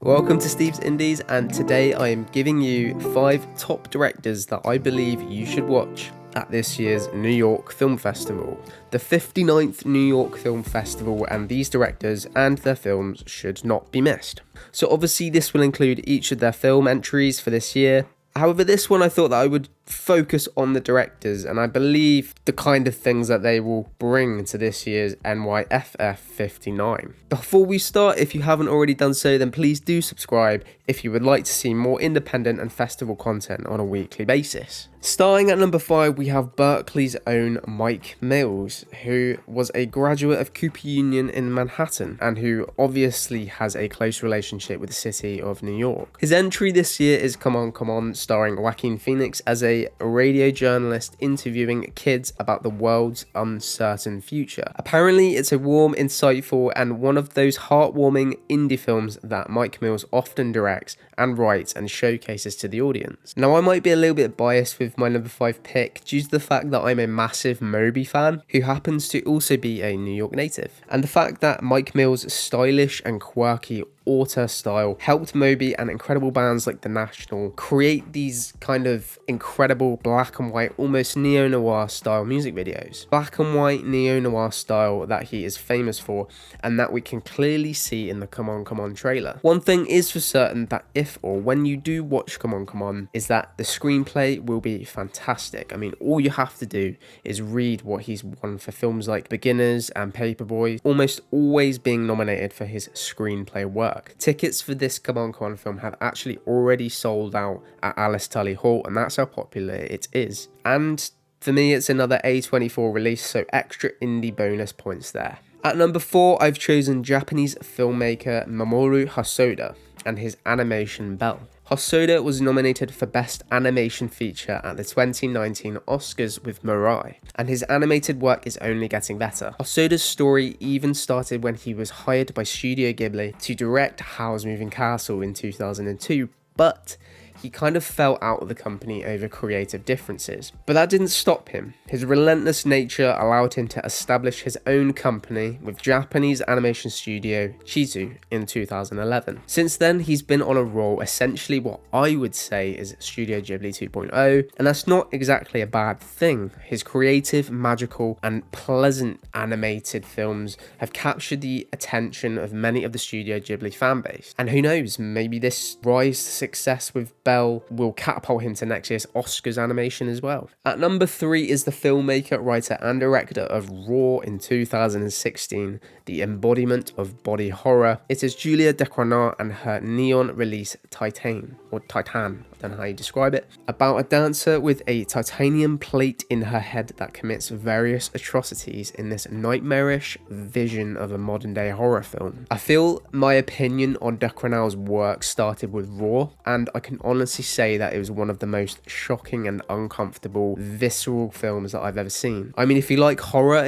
Welcome to Steve's Indies, and today I am giving you 5 top directors that I believe you should watch at this year's New York Film Festival. The 59th New York Film Festival, and these directors and their films should not be missed. So obviously this will include each of their film entries for this year. However, this one I thought that I would focus on the directors, and I believe the kind of things that they will bring to this year's NYFF 59. Before we start, if you haven't already done so, then please do subscribe if you would like to see more independent and festival content on a weekly basis. Starting at number 5, we have Berkeley's own Mike Mills, who was a graduate of Cooper Union in Manhattan, and who obviously has a close relationship with the city of New York. His entry this year is Come On, Come On, starring Joaquin Phoenix as a radio journalist interviewing kids about the world's uncertain future. Apparently, it's a warm, insightful, and one of those heartwarming indie films that Mike Mills often directs and writes and showcases to the audience. Now, I might be a little bit biased with my number 5 pick due to the fact that I'm a massive Moby fan who happens to also be a New York native, and the fact that Mike Mills' stylish and quirky auteur style helped Moby and incredible bands like The National create these kind of incredible black and white, almost neo-noir style music videos. Black and white neo-noir style that he is famous for, and that we can clearly see in the Come On Come On trailer. One thing is for certain, that if or when you do watch Come On Come On, is that the screenplay will be fantastic. I mean, all you have to do is read what he's won for films like Beginners and Paperboy, almost always being nominated for his screenplay work. Tickets for this Come On Come On film have actually already sold out at Alice Tully Hall, and that's how popular it is. And for me, it's another A24 release, so extra indie bonus points there. At number 4, I've chosen Japanese filmmaker Mamoru Hosoda and his animation Belle. Hosoda was nominated for Best Animation Feature at the 2019 Oscars with Mirai, and his animated work is only getting better. Hosoda's story even started when he was hired by Studio Ghibli to direct Howl's Moving Castle in 2002, but he kind of fell out of the company over creative differences. But that didn't stop him. His relentless nature allowed him to establish his own company with Japanese animation studio Chizu in 2011. Since then, he's been on a roll, essentially what I would say is Studio Ghibli 2.0, and that's not exactly a bad thing. His creative, magical, and pleasant animated films have captured the attention of many of the Studio Ghibli fanbase. And who knows, maybe this rise to success with Belle will catapult him to next year's Oscars animation as well. At number 3 is the filmmaker, writer, and director of Raw in 2016, the embodiment of body horror. It is Julia Decremental and her neon release Titane, or Titane, I don't know how you describe it, about a dancer with a titanium plate in her head that commits various atrocities in this nightmarish vision of a modern day horror film. I feel my opinion on Decremental's work started with Raw, and I can honestly say that it was one of the most shocking and uncomfortable, visceral films that I've ever seen. I mean, if you like horror,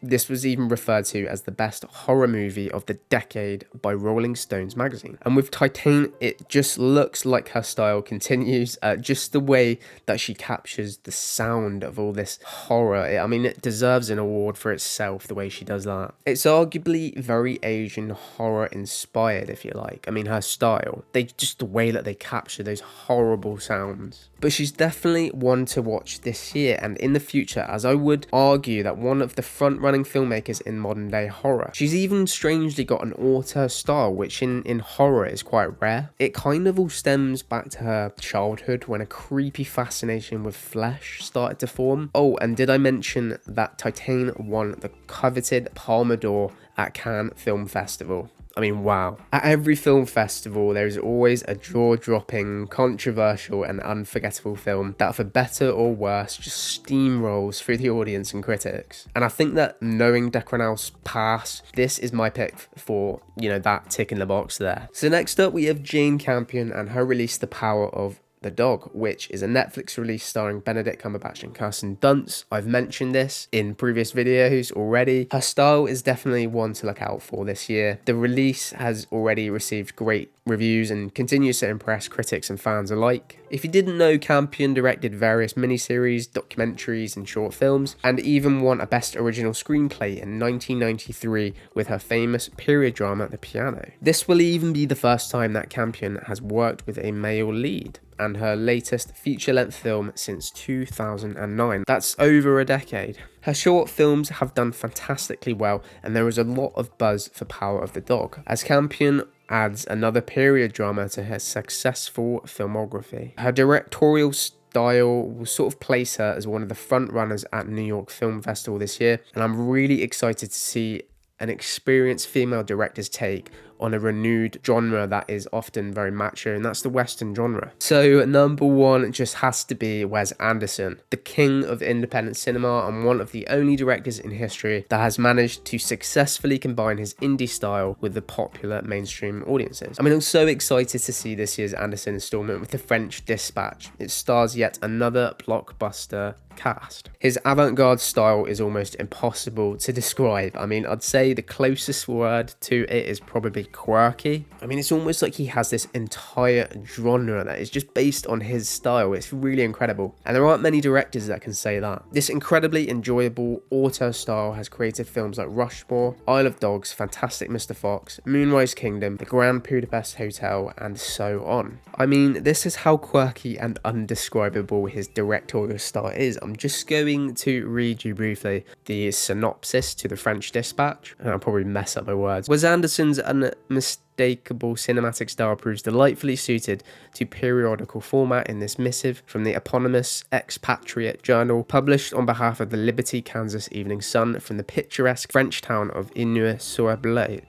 this was even referred to as the best horror movie of the decade by Rolling Stones magazine. And with Titane, it just looks like her style continues, just the way that she captures the sound of all this horror. I mean, it deserves an award for itself, the way she does that. It's arguably very Asian horror inspired, if you like. I mean, her style, just the way that they capture those horrible sounds. But she's definitely one to watch this year and in the future, as I would argue that one of the front-running filmmakers in modern day horror. She's even strangely got an auteur style, which in horror is quite rare. It kind of all stems back to her childhood when a creepy fascination with flesh started to form. Oh, and did I mention that Titane won the coveted Palme d'Or at Cannes Film Festival? I mean, wow. At every film festival, there is always a jaw-dropping, controversial, and unforgettable film that, for better or worse, just steamrolls through the audience and critics. And I think that knowing Decremental's past, this is my pick for, that tick in the box there. So next up, we have Jane Campion and her release The Power of The Dog, which is a Netflix release starring Benedict Cumberbatch and Kirsten Dunst. I've mentioned this in previous videos already. Her style is definitely one to look out for this year. The release has already received great reviews and continues to impress critics and fans alike. If you didn't know, Campion directed various miniseries, documentaries and short films, and even won a Best Original Screenplay in 1993 with her famous period drama The Piano. This will even be the first time that Campion has worked with a male lead, and her latest feature-length film since 2009. That's over a decade. Her short films have done fantastically well, and there is a lot of buzz for Power of the Dog, as Campion adds another period drama to her successful filmography. Her directorial style will sort of place her as one of the front runners at New York Film Festival this year, and I'm really excited to see an experienced female director's take on a renewed genre that is often very macho, and that's the Western genre. So number one just has to be Wes Anderson, the king of independent cinema and one of the only directors in history that has managed to successfully combine his indie style with the popular mainstream audiences. I mean, I'm so excited to see this year's Anderson installment with The French Dispatch. It stars yet another blockbuster cast. His avant-garde style is almost impossible to describe. I mean, I'd say the closest word to it is probably quirky. I mean, it's almost like he has this entire genre that is just based on his style. It's really incredible, and there aren't many directors that can say that. This incredibly enjoyable auteur style has created films like Rushmore, Isle of Dogs, Fantastic Mr. Fox, Moonrise Kingdom, The Grand Budapest Hotel, and so on. I mean, this is how quirky and undescribable his directorial style is. I'm just going to read you briefly the synopsis to The French Dispatch, and I'll probably mess up my words. Wes Anderson's unmistakable cinematic style proves delightfully suited to periodical format in this missive from the eponymous expatriate journal, published on behalf of the Liberty, Kansas Evening Sun from the picturesque French town of Inneux-sur-Blaise.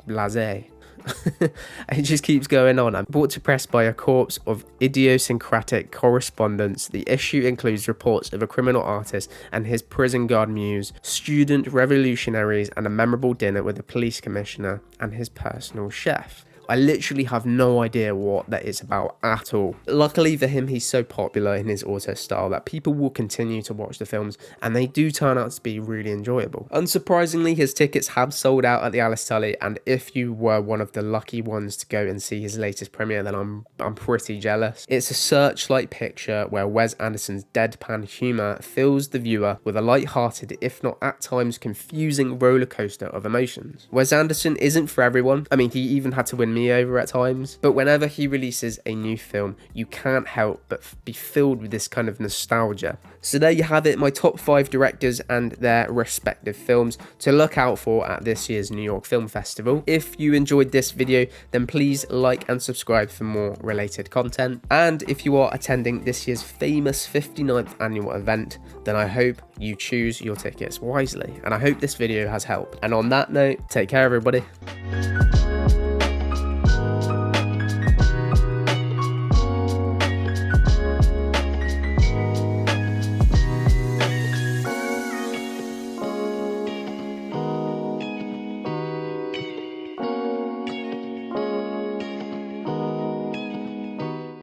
It just keeps going on. I'm brought to press by a corpse of idiosyncratic correspondence. The issue includes reports of a criminal artist and his prison guard muse, student revolutionaries, and a memorable dinner with the police commissioner and his personal chef. I literally have no idea what that is about at all. Luckily for him, he's so popular in his auteur style that people will continue to watch the films, and they do turn out to be really enjoyable. Unsurprisingly, his tickets have sold out at the Alice Tully, and if you were one of the lucky ones to go and see his latest premiere, then I'm pretty jealous. It's a searchlight picture where Wes Anderson's deadpan humour fills the viewer with a light-hearted, if not at times confusing, rollercoaster of emotions. Wes Anderson isn't for everyone. I mean, he even had to win me over at times, but whenever he releases a new film, you can't help but be filled with this kind of nostalgia. So there you have it, my top 5 directors and their respective films to look out for at this year's New York Film Festival. If you enjoyed this video, then please like and subscribe for more related content, and if you are attending this year's famous 59th annual event, then I hope you choose your tickets wisely, and I hope this video has helped. And on that note, take care everybody.